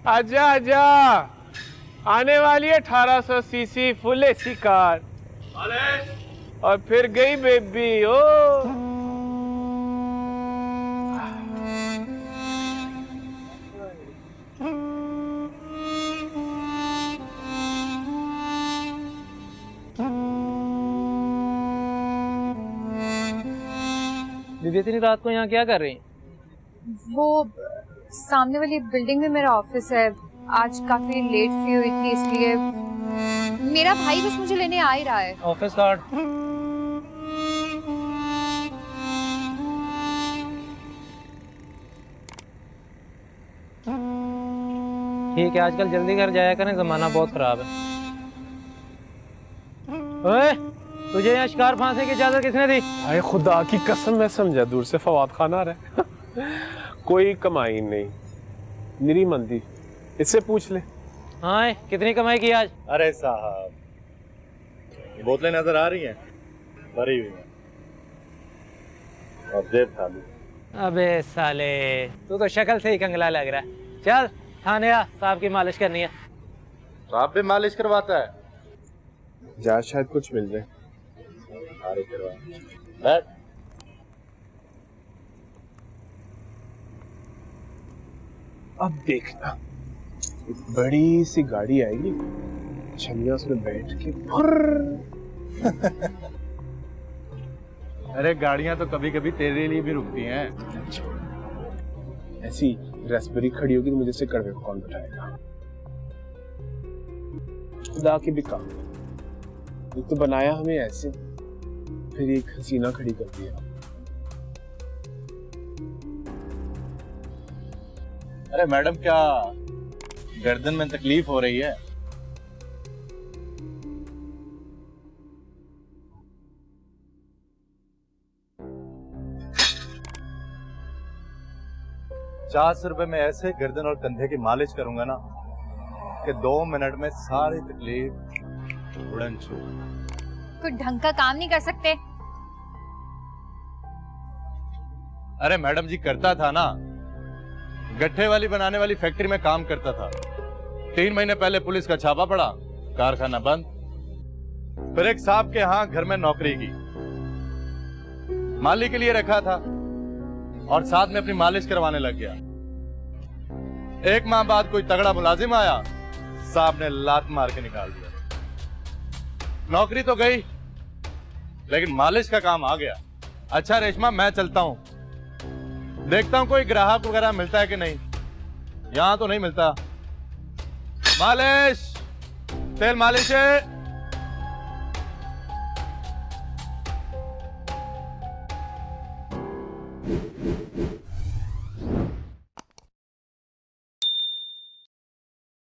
आजा आजा, आने वाली है 1800 सीसी फुल एसी कार और फिर गई बेबी। ओ दीदी इतनी रात को यहाँ क्या कर रही हैं? वो सामने वाली बिल्डिंग में मेरा ऑफिस है। आज काफी लेट फी हुई थी, इसलिए मेरा भाई बस मुझे लेने आ ही रहा है। Office card. ठीक है, आजकल जल्दी घर जाया करें, जमाना बहुत खराब है। ओए, तुझे यहाँ शिकार फांसे की इजाजत किसने दी? अरे खुदा की कसम, मैं समझा दूर से फवाद खान आ रहा है। कोई कमाई नहीं, निरी मंदी। इससे पूछ ले। हाँ, कितनी कमाई की आज? अरे साहब, बोतलें नजर आ रही हैं, भरी हुई हैं और जेब खाली। अबे साले, तू तो शक्ल से ही कंगला लग रहा है। चल थाने आ, साहब की मालिश करनी है। साहब भी मालिश करवाता है? जा, शायद कुछ मिल जाए। अरे करवा बैठ। अब देखना, एक बड़ी सी गाड़ी आएगी, छमिया उसमें बैठ के अरे गाड़ियां तो कभी कभी तेरे लिए भी रुकती हैं। ऐसी रेस्पबेरी खड़ी होगी तो मुझे से कड़वे को कौन बैठाएगा? खुदा की भी काम, एक तो बनाया हमें ऐसे, फिर एक हसीना खड़ी कर दिया। अरे मैडम, क्या गर्दन में तकलीफ हो रही है? ₹50 में ऐसे गर्दन और कंधे की मालिश करूंगा ना कि 2 मिनट में सारी तकलीफ उड़न छू। कोई ढंग का काम नहीं कर सकते? अरे मैडम जी, करता था ना, गट्ठे वाली बनाने वाली फैक्ट्री में काम करता था। 3 महीने पहले पुलिस का छापा पड़ा, कारखाना बंद। फिर एक साहब के यहाँ घर में नौकरी की, माली के लिए रखा था और साथ में अपनी मालिश करवाने लग गया। 1 माह बाद कोई तगड़ा मुलाजिम आया, साहब ने लात मार के निकाल दिया। नौकरी तो गई, लेकिन मालिश का काम आ गया। अच्छा रेशमा, मैं चलता हूं, देखता हूं कोई ग्राहक वगैरह मिलता है कि नहीं। यहां तो नहीं मिलता। मालिश, तेल मालिश है।